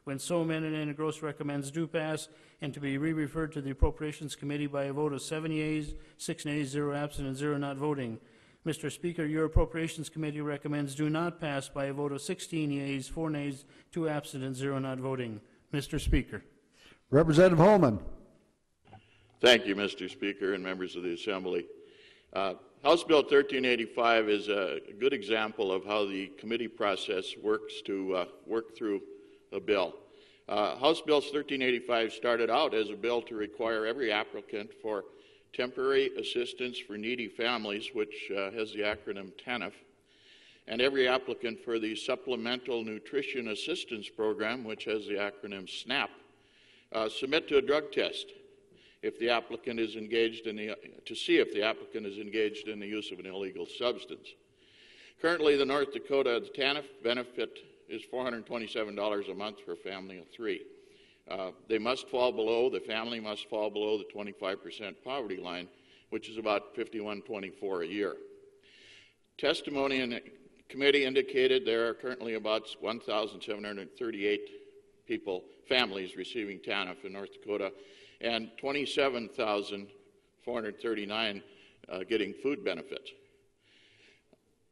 When so amended, Anna Gross recommends do pass and to be re-referred to the Appropriations Committee by a vote of 7 yeas, 6 nays, 0 absent, and 0 not voting. Mr. Speaker, your Appropriations Committee recommends do not pass by a vote of 16 yeas, 4 nays, 2 absent, and 0 not voting. Mr. Speaker. Representative Holman. Thank you, Mr. Speaker and members of the Assembly. House Bill 1385 is a good example of how the committee process works to work through a bill. House Bill 1385 started out as a bill to require every applicant for temporary assistance for needy families, which has the acronym TANF, and every applicant for the Supplemental Nutrition Assistance Program, which has the acronym SNAP, submit to a drug test if the applicant is engaged in to see if the applicant is engaged in the use of an illegal substance. Currently, the North Dakota TANF benefit is $427 a month for a family of 3. The family must fall below the 25% poverty line, which is about $51.24 a year. Testimony in the committee indicated there are currently about 1,738 families receiving TANF in North Dakota, and 27,439 getting food benefits.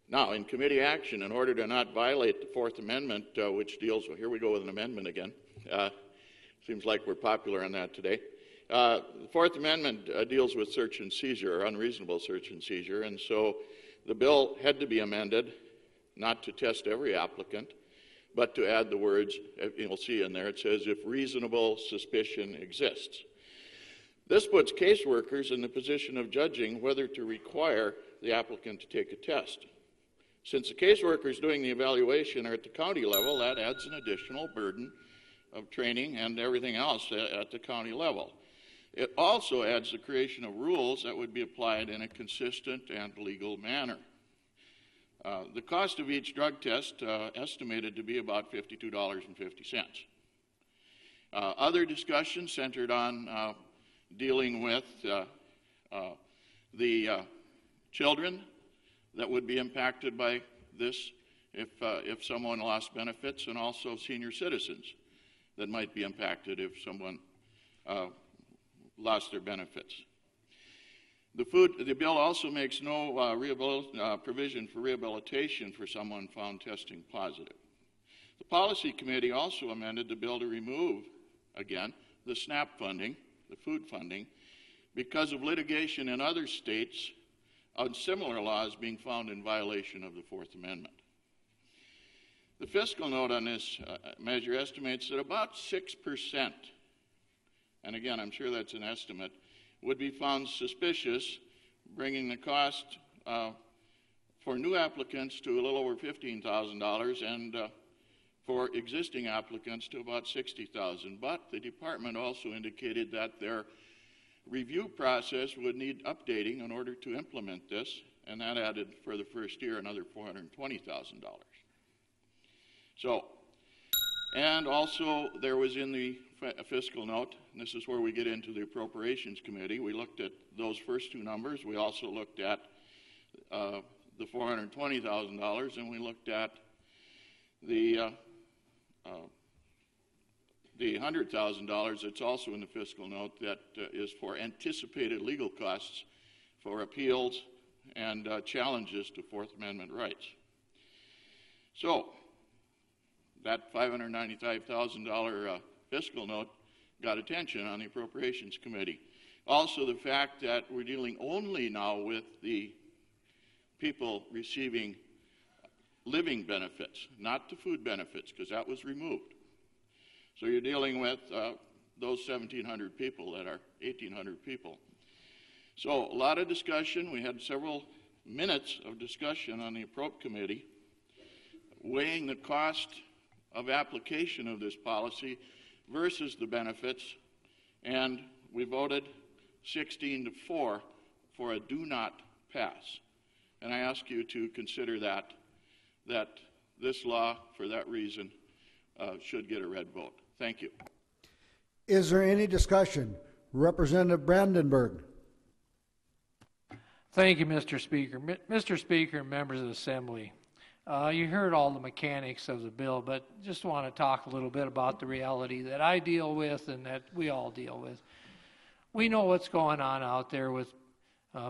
Now, in committee action, in order to not violate the Fourth Amendment, which deals with, here we go with an amendment again. Seems like we're popular on that today. The Fourth Amendment deals with search and seizure, or unreasonable search and seizure, and so the bill had to be amended not to test every applicant, but to add the words, you'll see in there, it says, if reasonable suspicion exists. This puts caseworkers in the position of judging whether to require the applicant to take a test. Since the caseworkers doing the evaluation are at the county level, that adds an additional burden of training and everything else at the county level. It also adds the creation of rules that would be applied in a consistent and legal manner. The cost of each drug test estimated to be about $52.50. Other discussions centered on dealing with the children that would be impacted by this if someone lost benefits, and also senior citizens that might be impacted if someone lost their benefits. The bill also makes no provision for rehabilitation for someone found testing positive. The Policy Committee also amended the bill to remove, again, the SNAP funding, the food funding, because of litigation in other states on similar laws being found in violation of the Fourth Amendment. The fiscal note on this measure estimates that about 6%, and again, I'm sure that's an estimate, would be found suspicious, bringing the cost for new applicants to a little over $15,000 and for existing applicants to about $60,000. But the department also indicated that their review process would need updating in order to implement this, and that added for the first year another $420,000. So, and also there was in the fiscal note, and this is where we get into the Appropriations Committee, we looked at those first two numbers. We also looked at the $420,000, and we looked at the $100,000 that's also in the fiscal note that is for anticipated legal costs for appeals and challenges to Fourth Amendment rights. So that $595,000 fiscal note got attention on the Appropriations Committee. Also the fact that we're dealing only now with the people receiving living benefits, not the food benefits, because that was removed. So you're dealing with those 1,700 people that are 1,800 people. So a lot of discussion. We had several minutes of discussion on the Appropriations Committee, weighing the cost of application of this policy versus the benefits, and we voted 16-4 for a do not pass. And I ask you to consider that this law, for that reason, should get a red vote. Thank you. Is there any discussion? Representative Brandenburg. Thank you, Mr. Speaker. Mr. Speaker and members of the Assembly, You heard all the mechanics of the bill, but just want to talk a little bit about the reality that I deal with and that we all deal with. We know what's going on out there with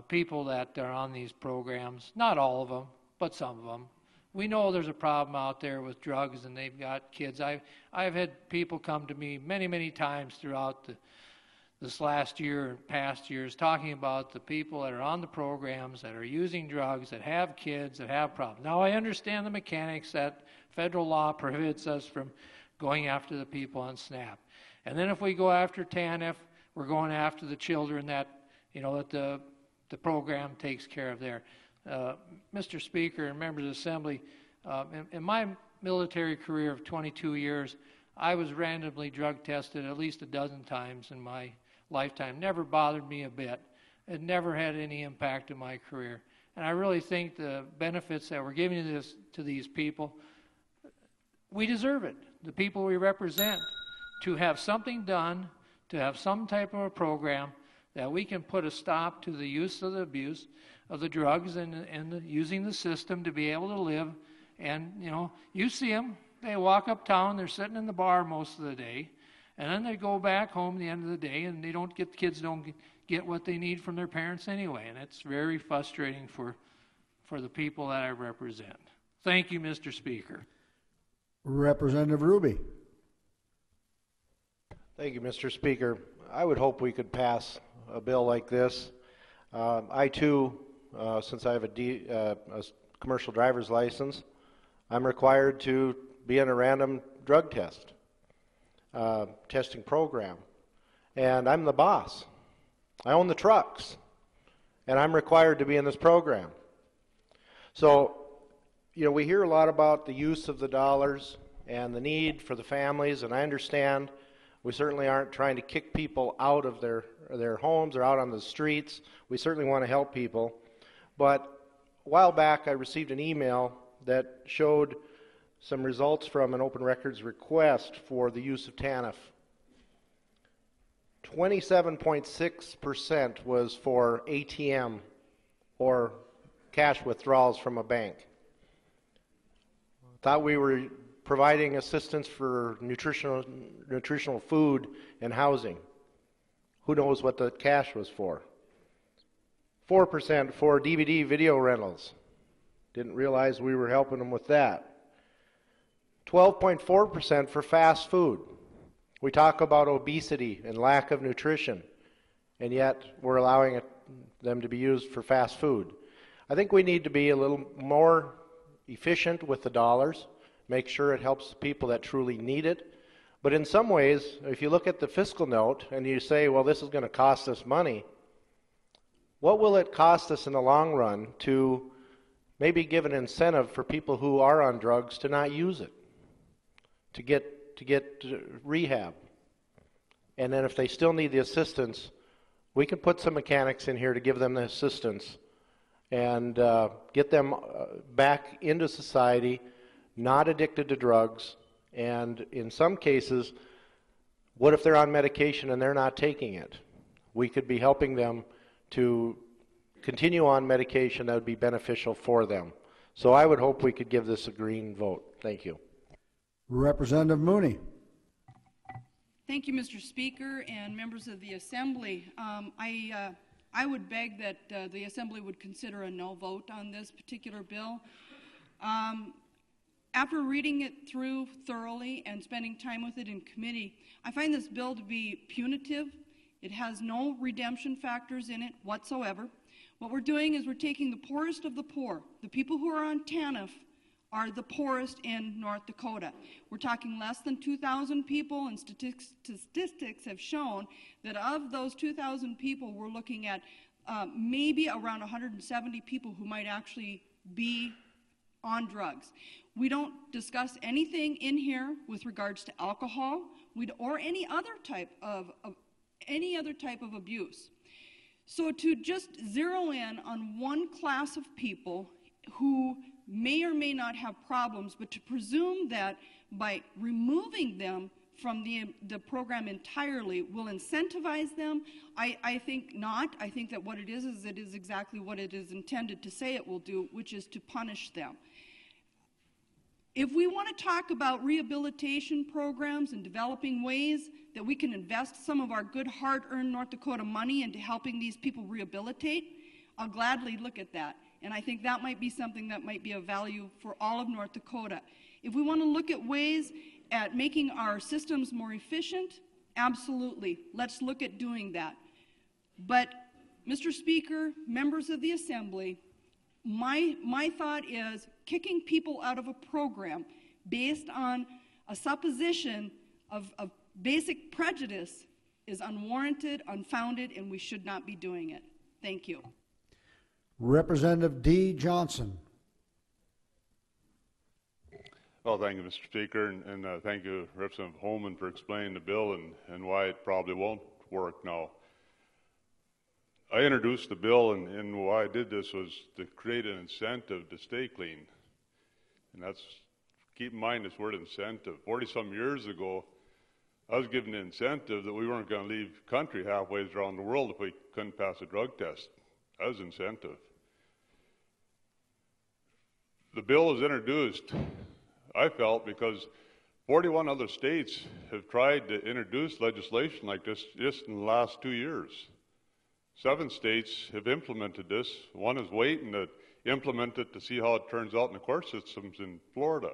people that are on these programs. Not all of them, but some of them. We know there's a problem out there with drugs, and they've got kids. I've had people come to me many, many times throughout this last year and past years talking about the people that are on the programs that are using drugs, that have kids, that have problems. Now, I understand the mechanics that federal law prohibits us from going after the people on SNAP. And then if we go after TANF, we're going after the children that, that the program takes care of there. Mr. Speaker and members of the Assembly, in my military career of 22 years, I was randomly drug tested at least a dozen times in my lifetime. Never bothered me a bit. It never had any impact in my career. And I really think the benefits that we're giving to these people, we deserve it. The people we represent, to have something done, to have some type of a program that we can put a stop to the use of the abuse of the drugs and using the system to be able to live. And, you see them. They walk uptown. They're sitting in the bar most of the day. And then they go back home at the end of the day, and the kids don't get what they need from their parents anyway. And it's very frustrating for the people that I represent. Thank you, Mr. Speaker. Representative Ruby. Thank you, Mr. Speaker. I would hope we could pass a bill like this. I too, since I have a commercial driver's license, I'm required to be in a random drug testing program. And I'm the boss. I own the trucks. And I'm required to be in this program. So, we hear a lot about the use of the dollars and the need for the families, and I understand we certainly aren't trying to kick people out of their homes or out on the streets. We certainly want to help people. But a while back I received an email that showed some results from an open records request for the use of TANF. 27.6% was for ATM or cash withdrawals from a bank. Thought we were providing assistance for nutritional food and housing. Who knows what the cash was for? 4% for DVD video rentals. Didn't realize we were helping them with that. 12.4% for fast food. We talk about obesity and lack of nutrition, and yet we're allowing them to be used for fast food. I think we need to be a little more efficient with the dollars, make sure it helps the people that truly need it. But in some ways, if you look at the fiscal note and you say, well, this is going to cost us money, what will it cost us in the long run to maybe give an incentive for people who are on drugs to not use it, to get rehab? And then if they still need the assistance, we can put some mechanics in here to give them the assistance and get them back into society, not addicted to drugs. And in some cases, what if they're on medication and they're not taking it? We could be helping them to continue on medication that would be beneficial for them. So I would hope we could give this a green vote. Thank you. Representative Mooney. Thank you, Mr. Speaker and members of the Assembly. I would beg that the Assembly would consider a no vote on this particular bill. After reading it through thoroughly and spending time with it in committee, I find this bill to be punitive. It has no redemption factors in it whatsoever. What we're doing is we're taking the poorest of the poor. The people who are on TANF are the poorest in North Dakota. We're talking less than 2,000 people, and statistics have shown that of those 2,000 people, we're looking at maybe around 170 people who might actually be on drugs. We don't discuss anything in here with regards to alcohol or any other type of abuse. So to just zero in on one class of people who may or may not have problems, but to presume that by removing them from the program entirely will incentivize them, I think not. I think that what it is exactly what it is intended to say it will do, which is to punish them. If we want to talk about rehabilitation programs and developing ways that we can invest some of our good hard-earned North Dakota money into helping these people rehabilitate, I'll gladly look at that. And I think that might be something that might be of value for all of North Dakota. If we want to look at ways at making our systems more efficient, absolutely. Let's look at doing that. But, Mr. Speaker, members of the Assembly, my thought is kicking people out of a program based on a supposition of basic prejudice is unwarranted, unfounded, and we should not be doing it. Thank you. Representative D. Johnson. Well, thank you, Mr. Speaker, and thank you, Representative Holman, for explaining the bill and why it probably won't work now. I introduced the bill, and why I did this was to create an incentive to stay clean. And that's, keep in mind this word incentive. 40-some years ago, I was given an incentive that we weren't going to leave country halfway around the world if we couldn't pass a drug test. That was incentive. The bill was introduced, I felt, because 41 other states have tried to introduce legislation like this just in the last 2 years. 7 states have implemented this. One is waiting to implement it to see how it turns out in the court systems in Florida.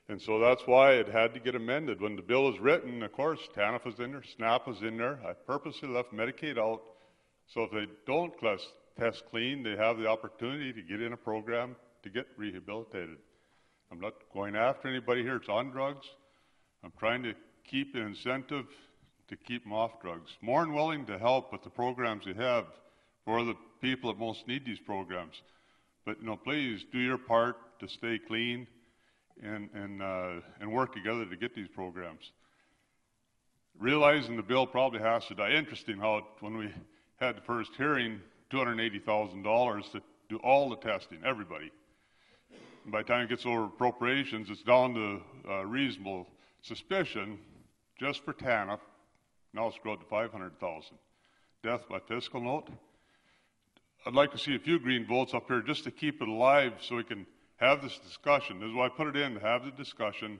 And so that's why it had to get amended. When the bill was written, of course, TANF was in there, SNAP was in there. I purposely left Medicaid out, so if they don't test clean, they have the opportunity to get in a program to get rehabilitated. I'm not going after anybody here that's on drugs. I'm trying to keep an incentive to keep them off drugs. More than willing to help with the programs you have for the people that most need these programs. But please do your part to stay clean and work together to get these programs. Realizing the bill probably has to die. Interesting how when we had the first hearing, $280,000 to do all the testing, everybody. And by the time it gets over appropriations, it's down to reasonable suspicion just for TANF. Now it's grown to $500,000. Death by fiscal note. I'd like to see a few green votes up here just to keep it alive so we can have this discussion. This is why I put it in, to have the discussion,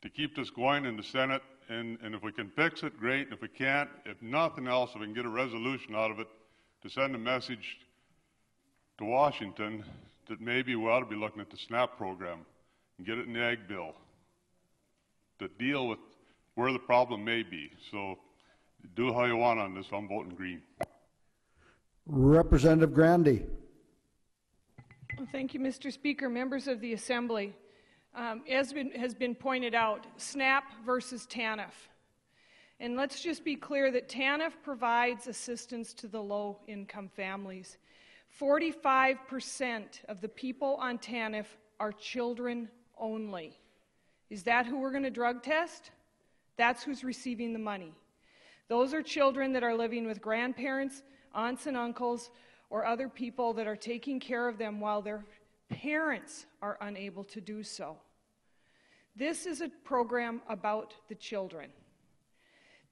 to keep this going in the Senate, and if we can fix it, great. If we can't, if nothing else, if we can get a resolution out of it to send a message to Washington that maybe we ought to be looking at the SNAP program and get it in the Ag bill to deal with where the problem may be. So do how you want on this. I'm voting green. Representative Grandy. Well, thank you, Mr. Speaker. Members of the Assembly, as has been pointed out, SNAP versus TANF. And let's just be clear that TANF provides assistance to the low-income families. 45% of the people on TANF are children only. Is that who we're going to drug test? That's who's receiving the money. Those are children that are living with grandparents, aunts and uncles, or other people that are taking care of them while their parents are unable to do so. This is a program about the children.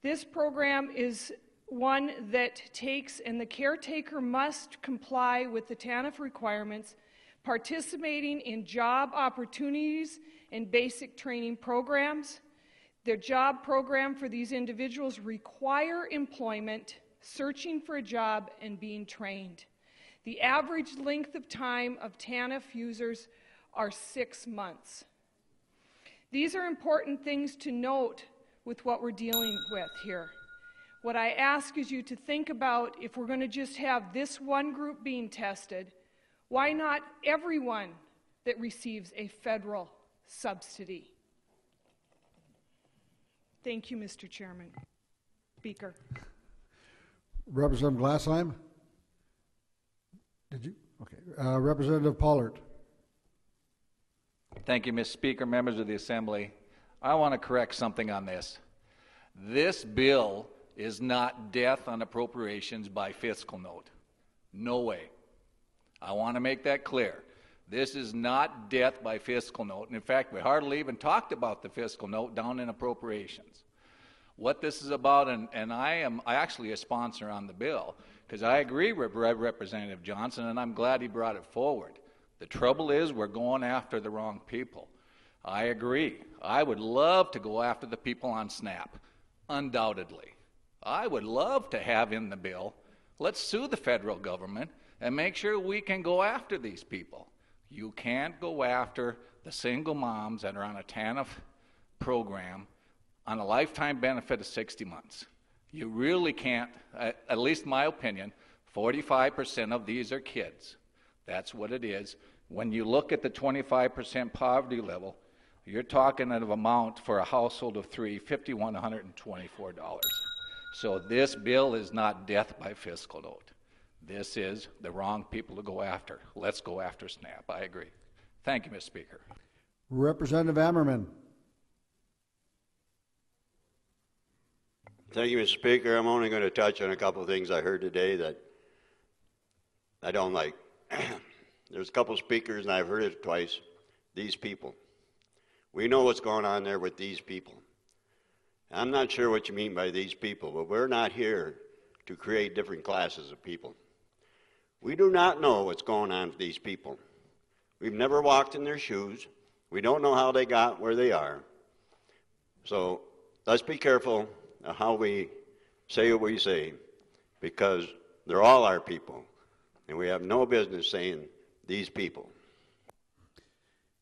This program is one that takes, and the caretaker must comply with the TANF requirements, participating in job opportunities and basic training programs. Their job program for these individuals require employment, searching for a job, and being trained. The average length of time of TANF users are 6 months. These are important things to note with what we're dealing with here. What I ask is you to think about, if we're going to just have this one group being tested, why not everyone that receives a federal subsidy? Thank you, Mr. Chairman. Speaker. Representative Glassheim? Did you? Okay. Representative Pollard. Thank you, Mr. Speaker, members of the Assembly. I want to correct something on this. This bill is not death on appropriations by fiscal note. No way. I want to make that clear. This is not death by fiscal note. And in fact, we hardly even talked about the fiscal note down in appropriations. What this is about, and I am actually a sponsor on the bill, because I agree with Representative Johnson, and I'm glad he brought it forward. The trouble is we're going after the wrong people. I agree. I would love to go after the people on SNAP, undoubtedly. I would love to have in the bill, let's sue the federal government and make sure we can go after these people. You can't go after the single moms that are on a TANF program on a lifetime benefit of 60 months. You really can't, at least my opinion, 45% of these are kids. That's what it is. When you look at the 25% poverty level, you're talking of amount for a household of three, $5,124. So this bill is not death by fiscal note. This is the wrong people to go after. Let's go after SNAP. I agree. Thank you, Mr. Speaker. Representative Ammerman. Thank you, Mr. Speaker. I'm only going to touch on a couple of things I heard today that I don't like. There's a couple of speakers, and I've heard it twice. These people. We know what's going on there with these people. I'm not sure what you mean by these people, but we're not here to create different classes of people. We do not know what's going on with these people. We've never walked in their shoes. We don't know how they got where they are. So let's be careful of how we say what we say, because they're all our people, and we have no business saying these people.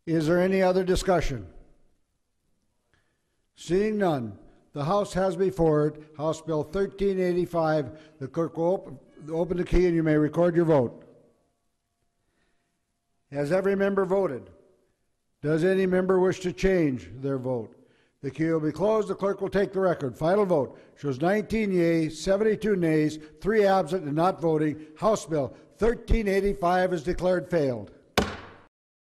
Is there any other discussion? Seeing none, the House has before it House Bill 1385. The clerk will open the key and you may record your vote. Has every member voted? Does any member wish to change their vote? The key will be closed. The clerk will take the record. Final vote shows 19 yeas, 72 nays, 3 absent and not voting. House Bill 1385 is declared failed.